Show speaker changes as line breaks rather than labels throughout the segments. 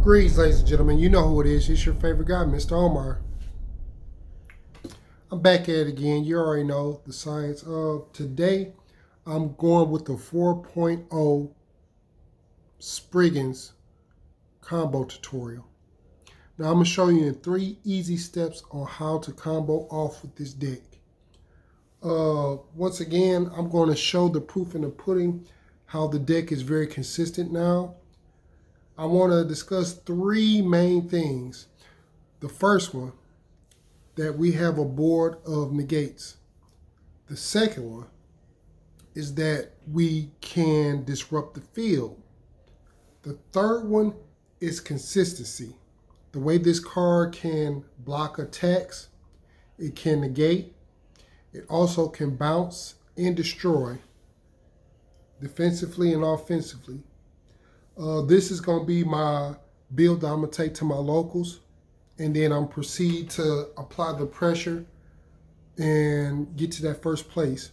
Greetings, ladies and gentlemen. You know who it is. It's your favorite guy, Mr. Omar. I'm back at it again. You already know the science of today. I'm going with the 4.0 Springans combo tutorial. Now I'm going to show you in 3 easy steps on how to combo off with this deck. Once again, I'm going to show the proof in the pudding how the deck is very consistent now. I want to discuss 3 main things. The first one, that we have a board of negates. The second one is that we can disrupt the field. The third one is consistency. The way this card can block attacks, it can negate, it also can bounce and destroy, defensively and offensively. This is going to be my build that I'm going to take to my locals, and then I'm proceed to apply the pressure and get to that first place.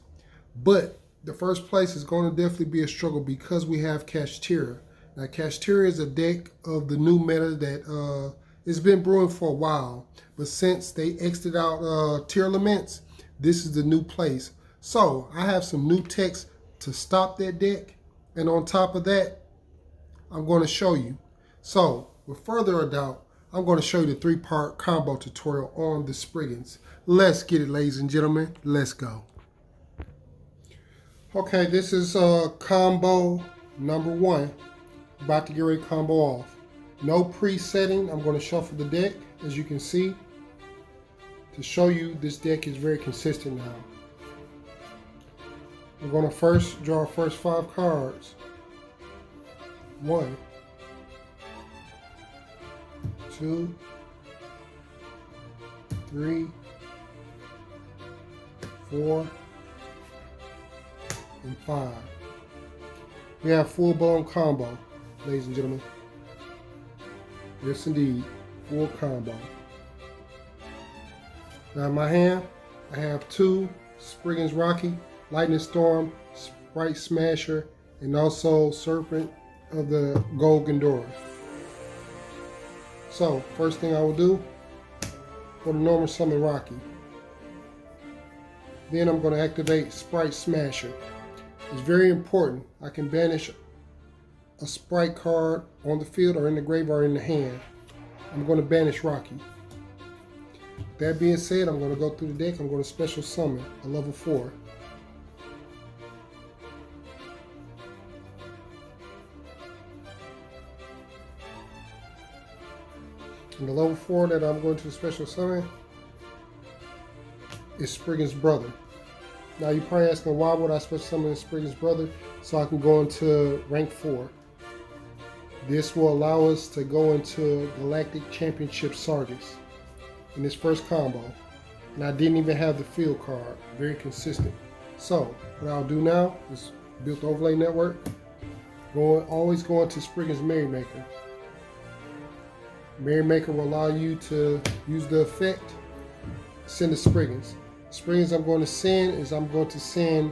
But the first place is going to definitely be a struggle because we have Kashtira. Now, Kashtira is a deck of the new meta that it's been brewing for a while, but since they exited out tier laments, this is the new place. So I have some new text to stop that deck, and on top of that, I'm going to show you. So, with further ado, I'm going to show you the 3-part combo tutorial on the Springans. Let's get it, ladies and gentlemen. Let's go. Okay, this is combo number 1. About to get ready to combo off. No presetting. I'm going to shuffle the deck, as you can see, to show you this deck is very consistent now. We're going to first draw our first 5 cards. 1, 2, 3, 4, and 5. We have full-blown combo, ladies and gentlemen. Yes, indeed, full combo. Now in my hand, I have 2 Springans Rocky, Lightning Storm, Sprite Smasher, and also Serpent of the Gold Gandora. So, first thing I will do, for the normal summon Rocky. Then I'm going to activate Sprite Smasher. It's very important. I can banish a Sprite card on the field or in the grave or in the hand. I'm going to banish Rocky. That being said, I'm going to go through the deck. I'm going to special summon a level 4. And the level 4 that I'm going to special summon is Springans' brother. Now you're probably asking, why would I special summon Springans' brother? So I can go into rank 4. This will allow us to go into Galactic Championship Sargus in this first combo. And I didn't even have the field card. Very consistent. So what I'll do now is build the overlay network. Always go into Springans' Merrymaker. Merrymaker will allow you to use the effect, send the Springans. Springans I'm going to send is I'm going to send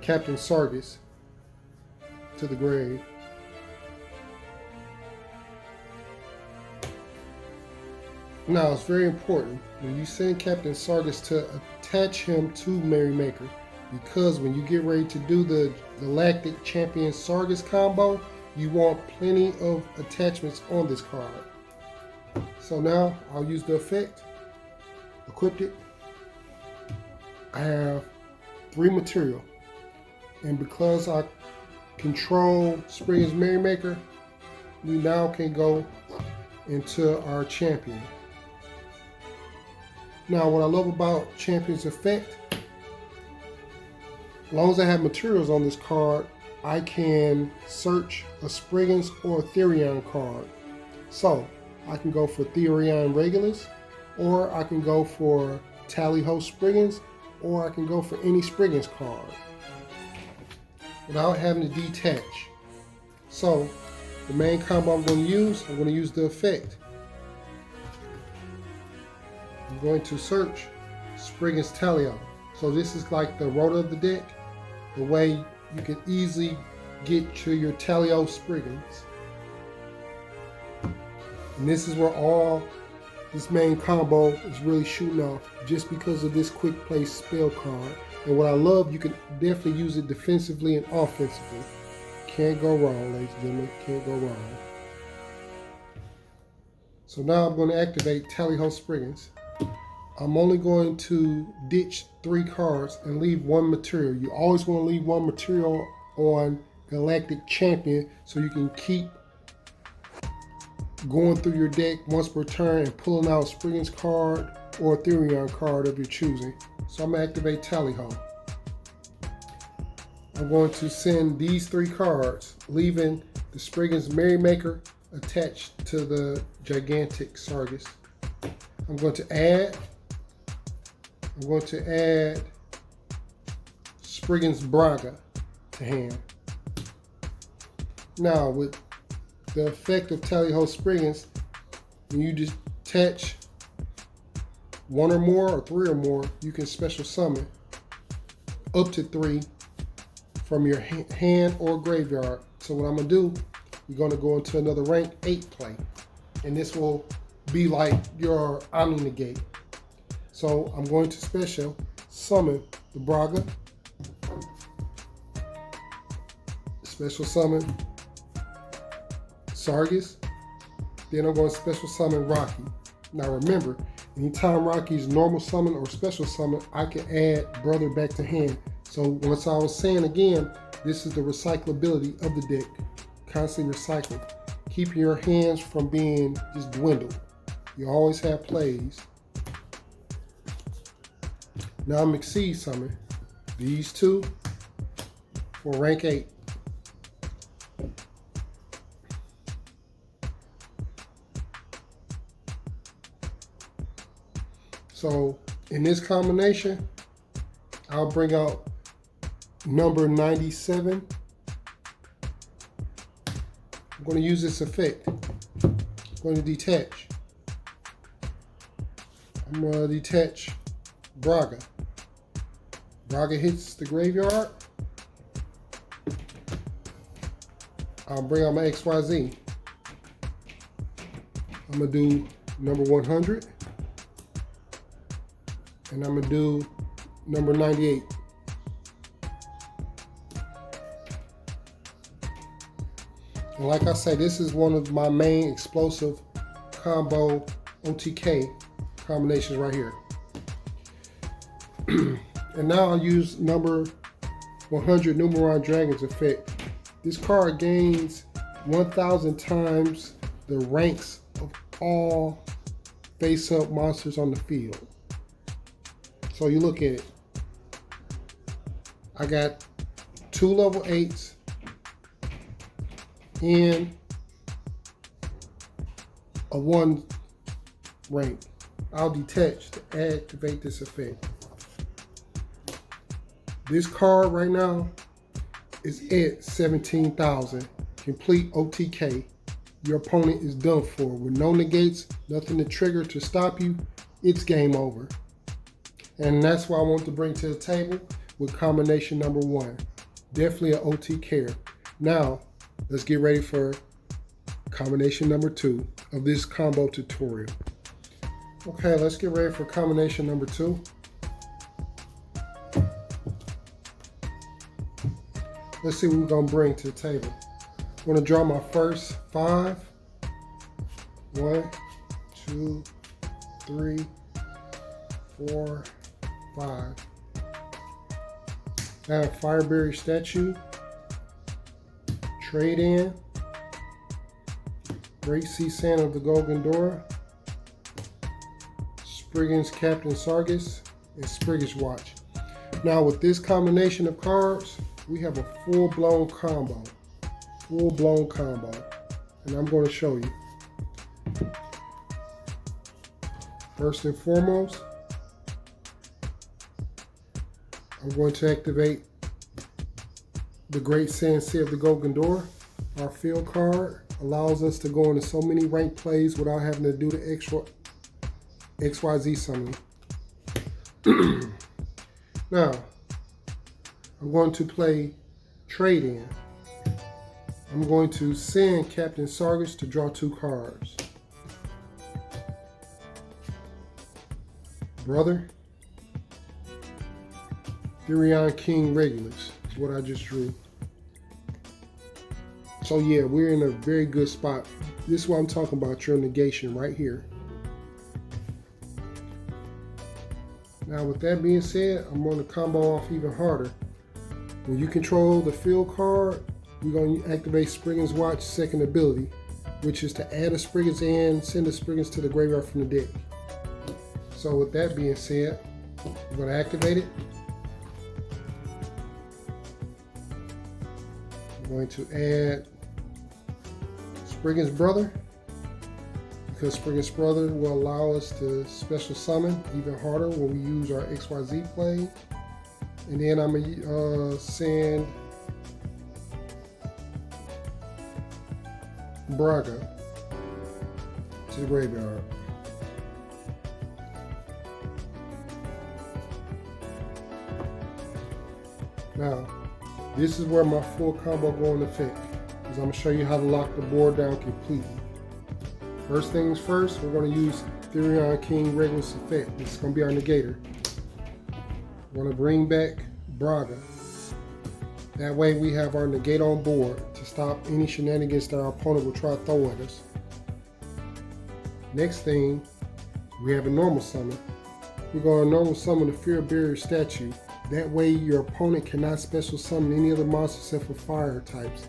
Captain Sargus to the grave. Now it's very important when you send Captain Sargus to attach him to Merrymaker, because when you get ready to do the Galactic Champion Sargus combo, you want plenty of attachments on this card. So now I'll use the effect, equipped it. I have 3 material, and because I control Springans' Merrymaker, we now can go into our champion. Now what I love about Champion's effect, as long as I have materials on this card, I can search a Springans or a Therion card. So I can go for Therion Regulus, or I can go for Tally-Ho Springans, or I can go for any Springans card without having to detach. So the main combo I'm going to use the effect. I'm going to search Springans Tally-Ho. So this is like the rotor of the deck, the way you can easily get to your Tally-Ho Springans. And this is where all this main combo is really shooting off, just because of this quick play spell card. And what I love, you can definitely use it defensively and offensively. Can't go wrong, ladies and gentlemen. Can't go wrong. So now I'm going to activate Tally Ho Springans. I'm only going to ditch 3 cards and leave 1 material. You always want to leave 1 material on Galactic Champion so you can keep going through your deck once per turn and pulling out a Springans card or a Therion card of your choosing. So I'm going to activate Tally Ho. I'm going to send these 3 cards, leaving the Springans Merrymaker attached to the gigantic Sargus. I'm going to add Springans Braga to hand. Now with the effect of Tally Ho Springans, when you just attach 1 or more or 3 or more, you can special summon up to 3 from your hand or graveyard. So what I'm gonna do, you're gonna go into another rank 8 play, and this will be like your Omni Negate. So I'm going to special summon the Braga, special summon Sargus, then I'm going to special summon Rocky. Now remember, anytime Rocky's normal summon or special summon, I can add Brother back to hand. So once I was saying again, this is the recyclability of the deck, constantly recycling, keeping your hands from being just dwindled. You always have plays. Now I'm Exceed summon these 2 for rank 8. So in this combination, I'll bring out number 97. I'm going to use this effect. I'm going to detach. I'm going to detach Braga. Braga hits the graveyard. I'll bring out my XYZ. I'm going to do number 100. And I'm going to do number 98. And like I say, this is one of my main explosive combo OTK combinations right here. And now I'll use number 100 Numeron Dragons effect. This card gains 1,000 times the ranks of all face-up monsters on the field. So you look at it. I got 2 level 8s and a 1 rank. I'll detach to activate this effect. This card right now is at 17,000. Complete OTK. Your opponent is done for. With no negates, nothing to trigger to stop you, it's game over. And that's what I want to bring to the table with combination number 1. Definitely an OTK. Now, let's get ready for combination number 2 of this combo tutorial. Okay, let's get ready for combination number 2. Let's see what we're gonna bring to the table. I'm gonna draw my first 5. 1, 2, 3, 4, 5. I have Fireberry Statue, Trade In, Great Sea Sand of the Golgandora, Springans Captain Sargus, and Springans Watch. Now with this combination of cards, we have a full-blown combo. Full-blown combo. And I'm going to show you. First and foremost, I'm going to activate the Great Sand Sea of the Golgandora. Our field card allows us to go into so many ranked plays without having to do the extra XYZ summoning. Now, I'm going to play Trade In. I'm going to send Captain Sargus to draw 2 cards. Brother, Therion King Regulus is what I just drew. So yeah, we're in a very good spot. This is what I'm talking about, your negation right here. Now with that being said, I'm going to combo off even harder. When you control the field card, we're going to activate Springans Watch second ability, which is to add a Springans and send a Springans to the graveyard from the deck. So with that being said, I'm going to activate it. I'm going to add Springans Brother, because Springans Brother will allow us to special summon even harder when we use our XYZ play. And then I'm going to send Braga to the graveyard. Now, this is where my full combo go into effect, because I'm going to show you how to lock the board down completely. First things first, we're going to use Therion King Regulus effect. This is going to be our negator. We're going to bring back Braga. That way we have our negate on board to stop any shenanigans that our opponent will try to throw at us. Next thing, we have a normal summon. We're going to normal summon the Fear Barrier statue. That way your opponent cannot special summon any other monsters except for fire types.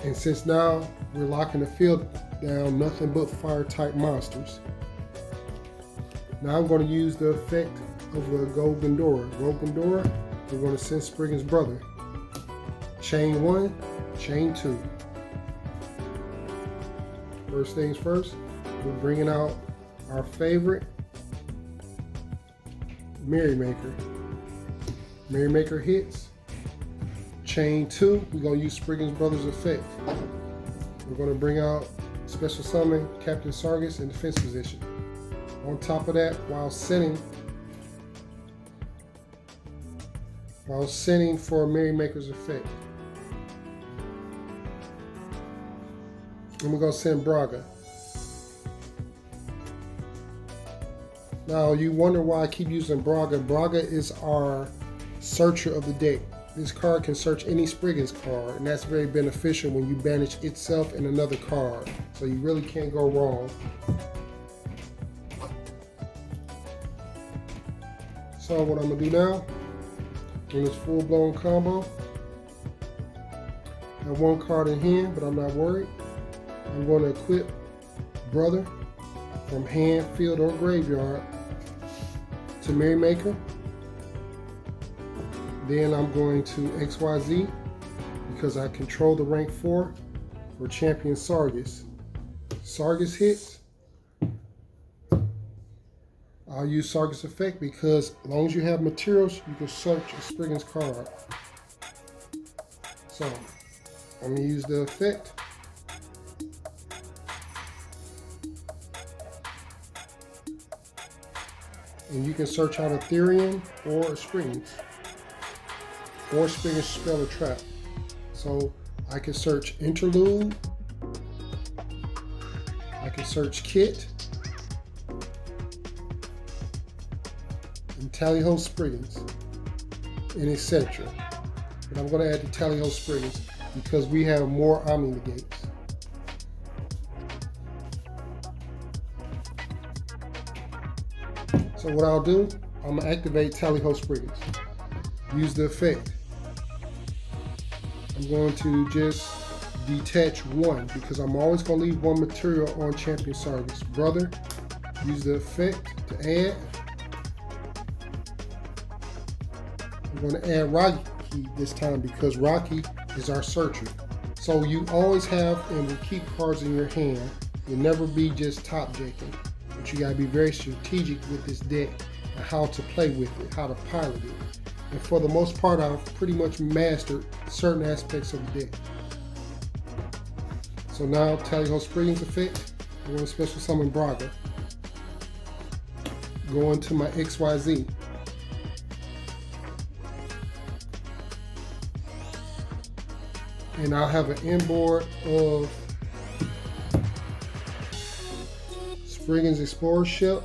And since now we're locking the field down, nothing but fire type monsters. Now I'm going to use the effect of the Gold Gandora. Gold Gandora, we're going to send Springans Brother. Chain 1, chain 2. First things first, we're bringing out our favorite Merrymaker. Merrymaker hits. Chain 2, we're going to use Springans Brothers effect. We're going to bring out special summon Captain Sargus in defense position. On top of that, while sending for Merrymaker's effect. And we're going to send Braga. Now you wonder why I keep using Braga. Braga is our searcher of the deck. This card can search any Springans card, and that's very beneficial when you banish itself and another card. So you really can't go wrong. So what I'm going to do now, in this full-blown combo, I have one card in hand, but I'm not worried. I'm going to equip Brother from hand, field, or graveyard to Merrymaker. Then I'm going to XYZ because I control the rank 4 for Champion Sargus. Sargus hits. I'll use Sargus effect because as long as you have materials, you can search a Springans card. So I'm going to use the effect. And you can search out a Therion or a Springans. Or Springans spell or trap. So I can search Interlude. I can search Kit. And Tally-Ho Springans. And etc. But I'm going to add the Tally-Ho Springans because we have more Omni negates. So what I'll do, I'm going to activate Tally-Ho Springans. Use the effect. I'm going to just detach one because I'm always going to leave one material on Champion Sargus. Brother, use the effect to add. I'm going to add Rocky this time because Rocky is our searcher. So you always have and will keep cards in your hand. You'll never be just top decking. But you got to be very strategic with this deck and how to play with it, how to pilot it. And for the most part, I've pretty much mastered certain aspects of the deck. So now, Tally-Ho Springans effect. I'm going to special summon Braga. Go into my XYZ. And I'll have an inboard of Springans Explorer Ship,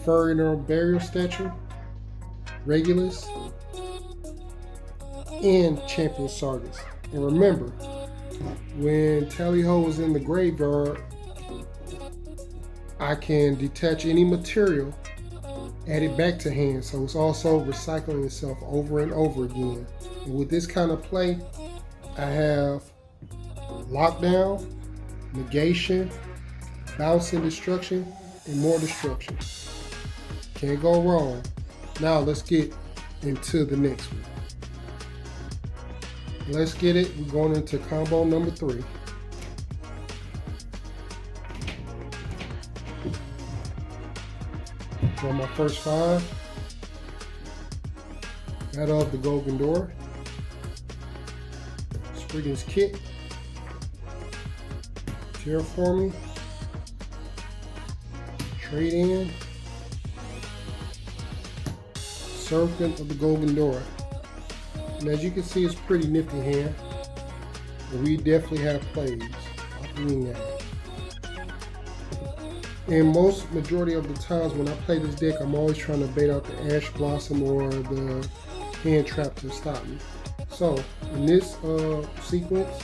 Infernal Burial Statue, Regulus, and Champion Sargus. And remember, when Tally-Ho is in the graveyard, I can detach any material, add it back to hand, so it's also recycling itself over and over again. And with this kind of play, I have Lockdown, Negation, Bounce and Destruction, and more destruction. Can't go wrong. Now let's get into the next one. Let's get it. We're going into combo number 3. Draw my first 5. Battle of the Golden Door. Springans Kit. Terraforming. Trade in. Serpent of the Golden Door. And as you can see, it's pretty nifty hand. But we definitely have plays. And most majority of the times when I play this deck, I'm always trying to bait out the Ash Blossom or the hand trap to stop me. So in this sequence,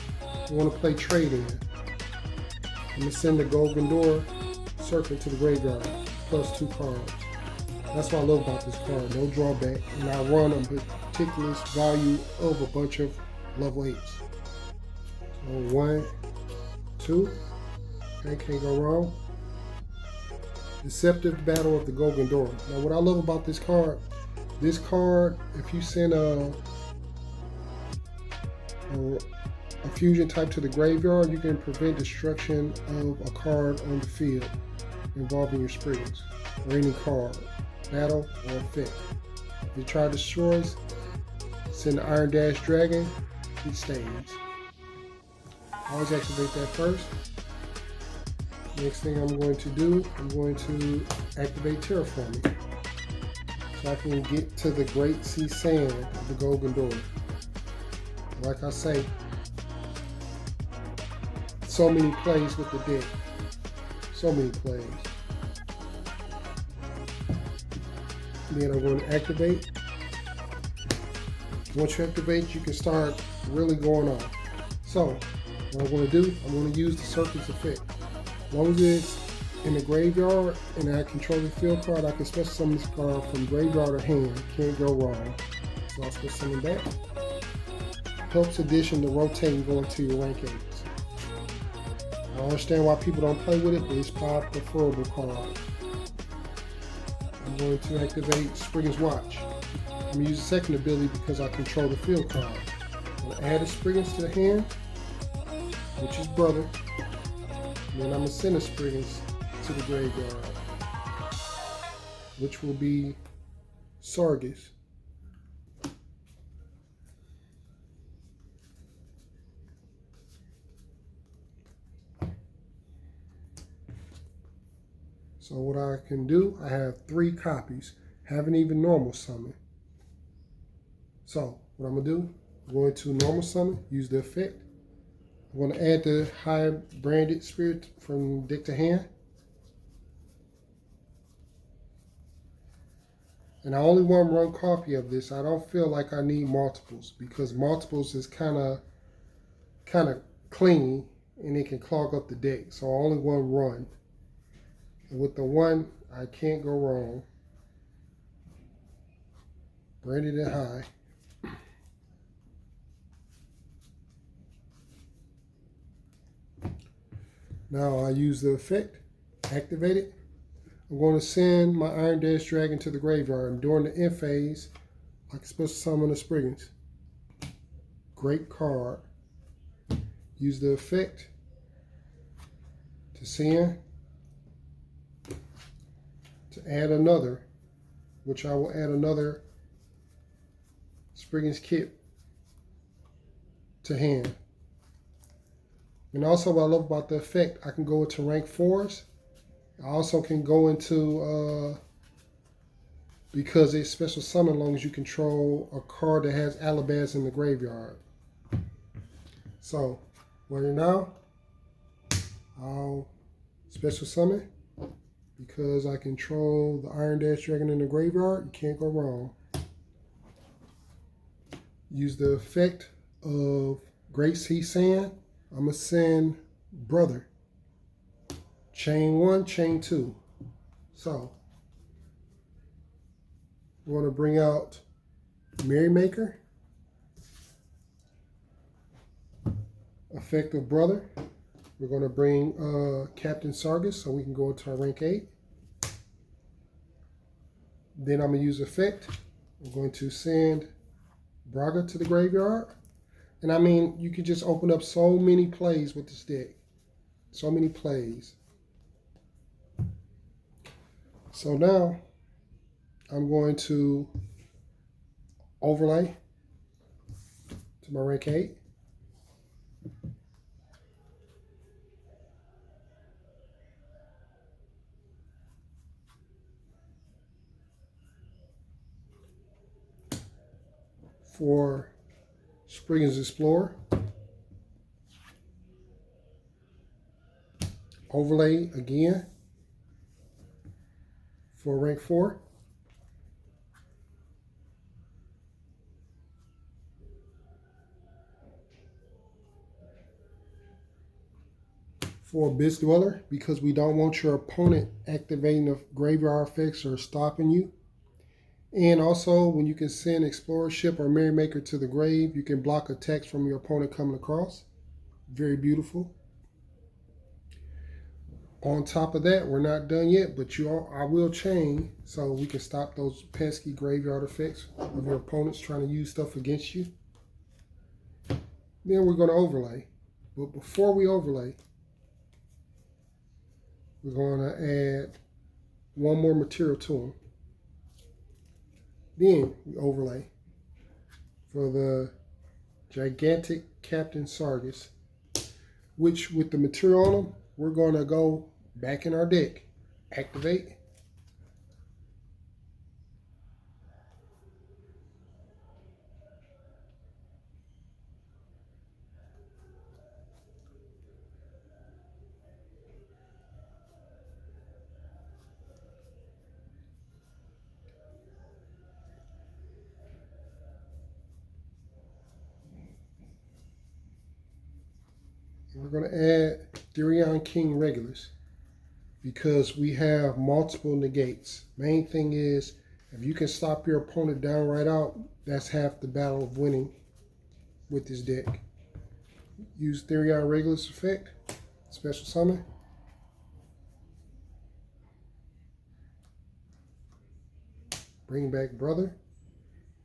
I want to play trade in. I'm going to send the Golden Door Serpent to the graveyard, plus 2 cards. That's what I love about this card, no drawback, and I run a meticulous value of a bunch of level 8s. So 1, 2, okay, can't go wrong. Deceptive Battle of the Golden Door. Now what I love about this card, if you send a fusion type to the graveyard, you can prevent destruction of a card on the field involving your Springans, or any card, battle, or effect. If you try to destroy us, send the Iron Dash Dragon, he stays. Always activate that first. Next thing I'm going to do, I'm going to activate Terraforming, so I can get to the Great Sea Sand of the Golden Door. Like I say, so many plays with the deck. So many plays. Then I'm going to activate. Once you activate, you can start really going off. So, what I'm going to do, I'm going to use the Serpent's effect. As long as it's in the graveyard and I control the field card, I can special summon this card from graveyard or hand. Can't go wrong. So I'll special summon back. Helps addition to rotate and go into your rank 8s. I understand why people don't play with it, but it's my preferable card. I'm going to activate Springans Watch. I'm going to use the second ability because I control the field card. I'm going to add a Springans to the hand, which is brother. And then I'm going to send a Springans to the graveyard, which will be Sargus. So what I can do, I have 3 copies. Haven't even normal summon. So what I'm going to do, I'm going to normal summon, use the effect. I'm going to add the high branded spirit from deck to hand. And I only want 1 copy of this. I don't feel like I need multiples because multiples is kind of clingy and it can clog up the deck. So I only want 1. And with the 1, I can't go wrong. Branded and high. Now I use the effect, activate it. I'm going to send my Iron Dash Dragon to the graveyard. And during the end phase, I can special summon the Springans. Great card. Use the effect to send, to add another, which I will add another Springans Kit to hand. And also what I love about the effect, I can go into rank 4s. I also can go into, because it's special summon as long as you control a card that has Alabaz in the graveyard. So, right now, I'll special summon because I control the Iron Dash Dragon in the graveyard. You can't go wrong. Use the effect of Great Sea Sand. I'm going to send Brother. Chain 1, chain 2. So, we're going to bring out Merrymaker. Effect of Brother. We're going to bring Captain Sargus so we can go into our rank 8. Then I'm going to use effect. We're going to send Braga to the graveyard. And I mean, you can just open up so many plays with this deck. So many plays. So now, I'm going to overlay to my rank 8. For Springans Explorer. Overlay again for rank 4. For Abyss Dweller, because we don't want your opponent activating the graveyard effects or stopping you. And also, when you can send Explorer Ship or Merrymaker to the grave, you can block attacks from your opponent coming across. Very beautiful. On top of that, we're not done yet, but I will chain so we can stop those pesky graveyard effects of your opponents trying to use stuff against you. Then we're going to overlay. But before we overlay, we're going to add one more material to them. Then we overlay for the gigantic Captain Sargus, which with the material on them, we're going to go back in our deck. Activate. We're going to add Therion King regulars because we have multiple negates. Main thing is, if you can stop your opponent down right out, that's half the battle of winning with this deck. Use Therion regulars effect, special summon. Bring back Brother.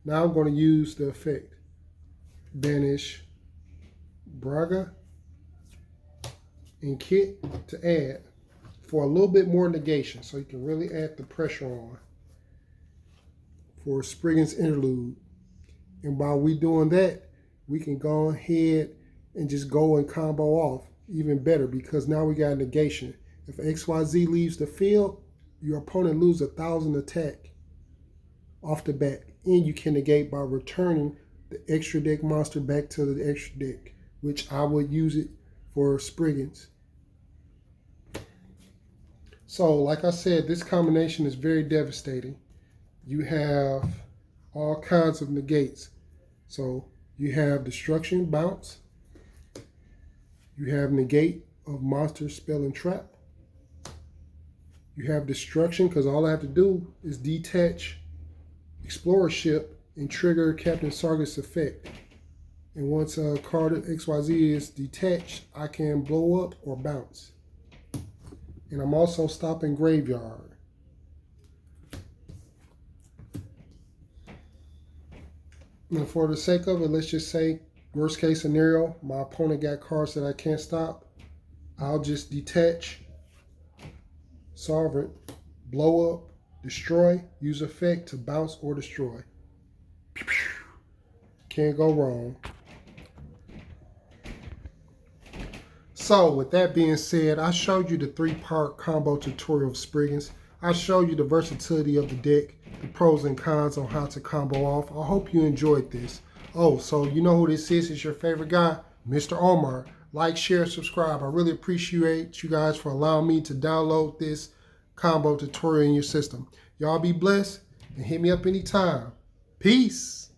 Now I'm going to use the effect. Banish Braga and Kit to add for a little bit more negation so you can really add the pressure on for Springans Interlude. And while we doing that, we can go ahead and just go and combo off even better because now we got negation. If XYZ leaves the field, your opponent loses 1,000 attack off the bat, and you can negate by returning the extra deck monster back to the extra deck, which I would use it for Springans. So, like I said, this combination is very devastating. You have all kinds of negates. So, you have Destruction, Bounce. You have negate of Monster, Spell, and Trap. You have Destruction, because all I have to do is detach Explorer Ship and trigger Captain Sargus effect. And once a card XYZ is detached, I can blow up or bounce. And I'm also stopping Graveyard. And for the sake of it, let's just say, worst case scenario, my opponent got cards that I can't stop. I'll just detach Sovereign, blow up, destroy, use effect to bounce or destroy. Can't go wrong. So with that being said, I showed you the 3-part combo tutorial of Springans. I showed you the versatility of the deck, the pros and cons on how to combo off. I hope you enjoyed this. Oh, so you know who this is? It's your favorite guy, Mr. Omar. Like, share, subscribe. I really appreciate you guys for allowing me to download this combo tutorial in your system. Y'all be blessed and hit me up anytime. Peace.